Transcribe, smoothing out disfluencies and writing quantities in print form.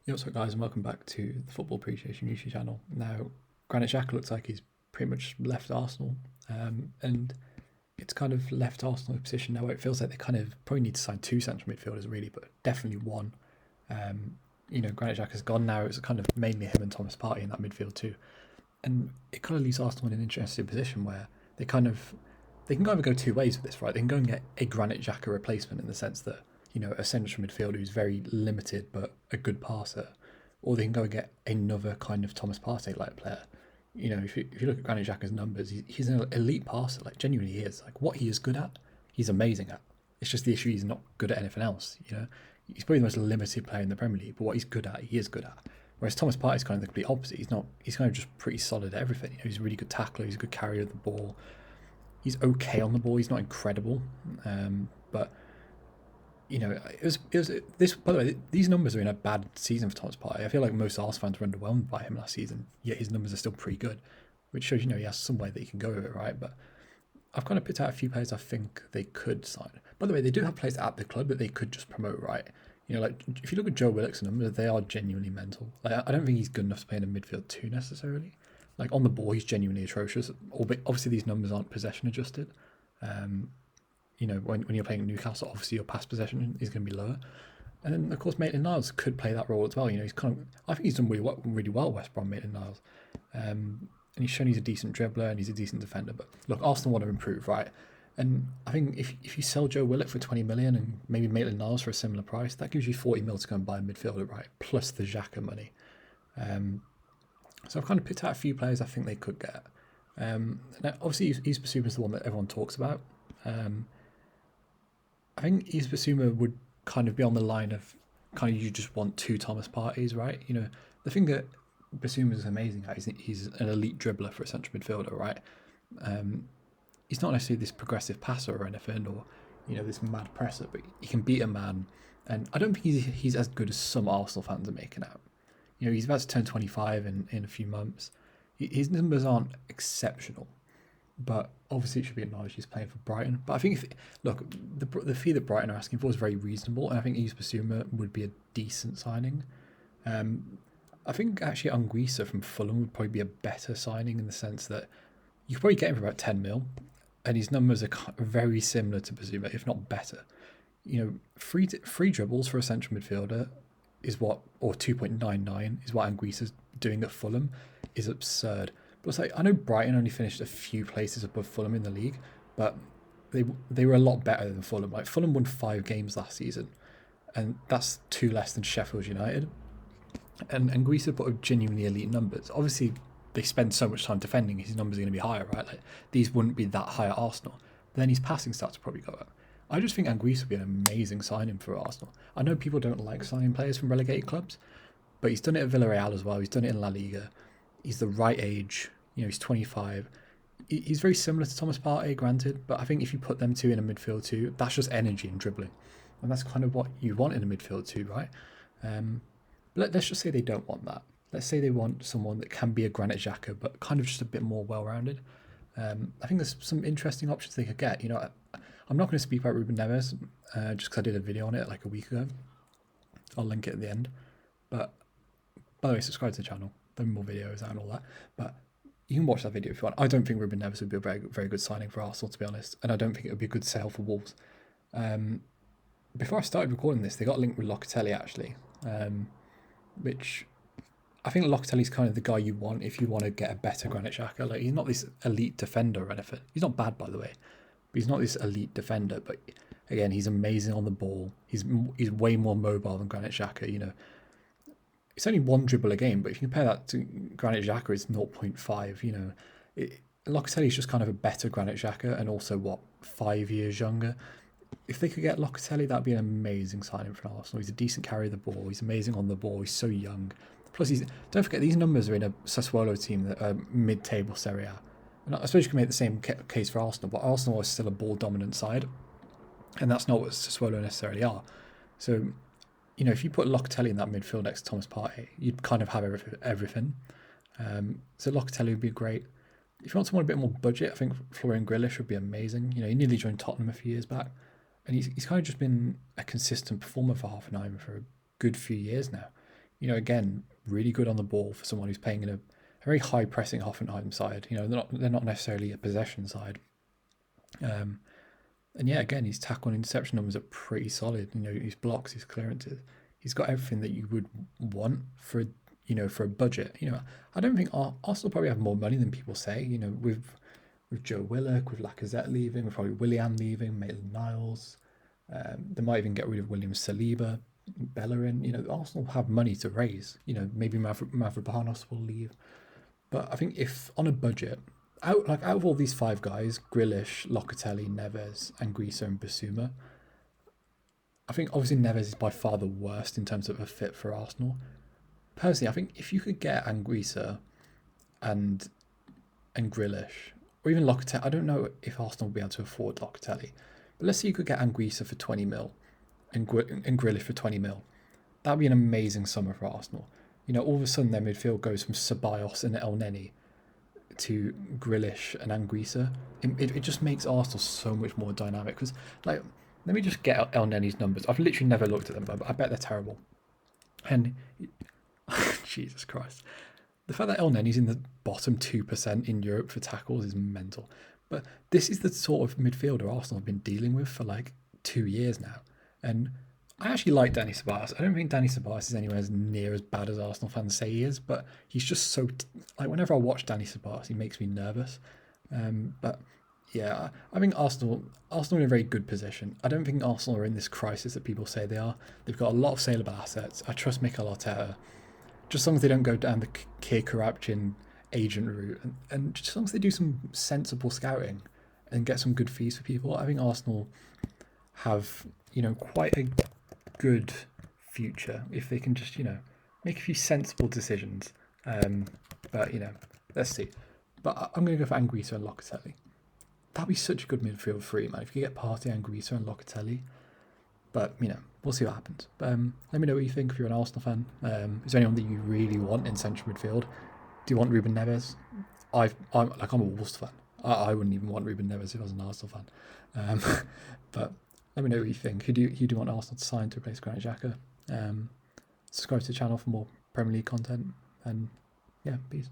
Yo, what's up, guys, and welcome back to the Football Appreciation YouTube channel. Now, Granit Xhaka looks like he's pretty much left Arsenal, and it's kind of left Arsenal in a position now where it feels like they kind of probably need to sign two central midfielders, really, but definitely one. Granit Xhaka's gone now. It's kind of mainly him and Thomas Partey in that midfield too, and it kind of leaves Arsenal in an interesting position where they can either go two ways with this, right? They can go and get a Granit Xhaka replacement in the sense that a central midfielder who's very limited but a good passer, or they can go and get another kind of Thomas Partey like player. If you look at Granit Xhaka's numbers, he's an elite passer. Like genuinely, he is. Like what he is good at, he's amazing at. It's just the issue he's not good at anything else. He's probably the most limited player in the Premier League, but what he's good at, he is good at. Whereas Thomas Partey is kind of the complete opposite. He's not. He's kind of just pretty solid at everything. He's a really good tackler. He's a good carrier of the ball. He's okay on the ball. He's not incredible, but it was this. By the way, these numbers are in a bad season for Thomas Partey. I feel like most Arsenal fans were underwhelmed by him last season. Yet his numbers are still pretty good, which shows he has some way that he can go with it, right? But I've kind of picked out a few players I think they could sign. By the way, they do have players at the club that they could just promote, right? Like if you look at Joe Willock's numbers, they are genuinely mental. Like I don't think he's good enough to play in a midfield two necessarily. Like on the ball, he's genuinely atrocious. Albeit obviously these numbers aren't possession adjusted. When you're playing Newcastle, obviously your pass possession is going to be lower. And then of course Maitland-Niles could play that role as well. He's kind of, I think he's done really well West Brom, Maitland-Niles. And he's shown he's a decent dribbler and he's a decent defender. But look, Arsenal want to improve, right? And I think if you sell Joe Willock for 20 million and maybe Maitland-Niles for a similar price, that gives you 40 mil to go and buy a midfielder, right? Plus the Xhaka money. So I've kind of picked out a few players I think they could get. Now obviously Neves Bissouma is the one that everyone talks about. I think Neves Bissouma would kind of be on the line of kind of you just want two Thomas Parteys, right? The thing that Bissouma is amazing at is he's an elite dribbler for a central midfielder, right? He's not necessarily this progressive passer or anything, or this mad presser, but he can beat a man. And I don't think he's as good as some Arsenal fans are making out. He's about to turn 25 in a few months. His numbers aren't exceptional, but obviously it should be acknowledged he's playing for Brighton. But I think the fee that Brighton are asking for is very reasonable, and I think Neves Bissouma would be a decent signing. I think actually Anguissa from Fulham would probably be a better signing in the sense that you could probably get him for about 10 mil, and his numbers are very similar to Bissouma, if not better. Free dribbles for a central midfielder is or 2.99 is what Anguissa's doing at Fulham is absurd. But it's like, I know Brighton only finished a few places above Fulham in the league, but they were a lot better than Fulham. Like Fulham won 5 games last season, and that's 2 less than Sheffield United. And Anguissa put up genuinely elite numbers. Obviously, they spend so much time defending, his numbers are going to be higher, right? Like these wouldn't be that high at Arsenal. But then his passing stats probably go up. I just think Anguissa would be an amazing signing for Arsenal. I know people don't like signing players from relegated clubs, but he's done it at Villarreal as well. He's done it in La Liga. He's the right age. He's 25. He's very similar to Thomas Partey, granted, but I think if you put them two in a midfield too, that's just energy and dribbling. And that's kind of what you want in a midfield too, right? Let's just say they don't want that. Let's say they want someone that can be a Granit Xhaka, but kind of just a bit more well-rounded. I think there's some interesting options they could get. I'm not going to speak about Ruben Neves just because I did a video on it like a week ago. I'll link it at the end. But by the way, subscribe to the channel. There'll be more videos and all that. But you can watch that video if you want. I don't think Ruben Neves would be a very, very good signing for Arsenal, to be honest. And I don't think it would be a good sale for Wolves. Before I started recording this, they got linked with Locatelli, actually. Which I think Locatelli's kind of the guy you want if you want to get a better Granit Xhaka. Like, he's not this elite defender or anything. He's not bad, by the way. But he's not this elite defender. But again, he's amazing on the ball. He's way more mobile than Granit Xhaka. It's only one dribble a game, but if you compare that to Granit Xhaka, it's 0.5. Locatelli's just kind of a better Granit Xhaka, and also 5 years younger. If they could get Locatelli, that'd be an amazing signing for Arsenal. He's a decent carrier of the ball. He's amazing on the ball. He's so young. Plus, don't forget these numbers are in a Sassuolo team that are mid-table Serie A. And I suppose you can make the same case for Arsenal, but Arsenal is still a ball-dominant side, and that's not what Sassuolo necessarily are. So, if you put Locatelli in that midfield next to Thomas Partey, you'd kind of have everything. So Locatelli would be great. If you want someone a bit more budget, I think Florian Grealish would be amazing. He nearly joined Tottenham a few years back, and he's kind of just been a consistent performer for Hoffenheim for a good few years now. again, really good on the ball for someone who's playing in a very high pressing Hoffenheim side. They're not necessarily a possession side. And yeah, again, his tackle and interception numbers are pretty solid. His blocks, his clearances. He's got everything that you would want for for a budget. I don't think Arsenal probably have more money than people say. With Joe Willock, with Lacazette leaving, with probably Willian leaving, Maitland-Niles. They might even get rid of William Saliba, Bellerin. Arsenal have money to raise. Maybe Mavropanos will leave. But I think if on a budget, out of all these five guys, Grealish, Locatelli, Neves, Anguissa, and Bissouma, I think obviously Neves is by far the worst in terms of a fit for Arsenal. Personally, I think if you could get Anguissa and Grealish, or even Locatelli, I don't know if Arsenal will be able to afford Locatelli, but let's say you could get Anguissa for 20 mil and Grealish for 20 mil. That would be an amazing summer for Arsenal. All of a sudden their midfield goes from Ceballos and El Neni to Grealish and Anguissa. It just makes Arsenal so much more dynamic. Because, let me just get El Neni's numbers. I've literally never looked at them, but I bet they're terrible. And Jesus Christ, the fact that El Neni's in the bottom 2% in Europe for tackles is mental. But this is the sort of midfielder Arsenal have been dealing with for 2 years now. And I actually like Dani Ceballos. I don't think Dani Ceballos is anywhere near as bad as Arsenal fans say he is, but he's just so... whenever I watch Dani Ceballos, he makes me nervous. But yeah, I think Arsenal are in a very good position. I don't think Arsenal are in this crisis that people say they are. They've got a lot of saleable assets. I trust Mikel Arteta. Just as long as they don't go down the Keir Karapchin agent route, and just as long as they do some sensible scouting and get some good fees for people, I think Arsenal have, quite a good future if they can just, make a few sensible decisions. But, let's see. But I'm going to go for Anguissa and Locatelli. That'd be such a good midfield three, man. If you get Partey, Anguissa and Locatelli. But, we'll see what happens. But let me know what you think if you're an Arsenal fan. Is there anyone that you really want in central midfield? Do you want Ruben Neves? I'm a Wolves fan. I wouldn't even want Ruben Neves if I was an Arsenal fan. But let me know what you think. Who do you want Arsenal to sign to replace Granit Xhaka? Subscribe to the channel for more Premier League content. And yeah, peace.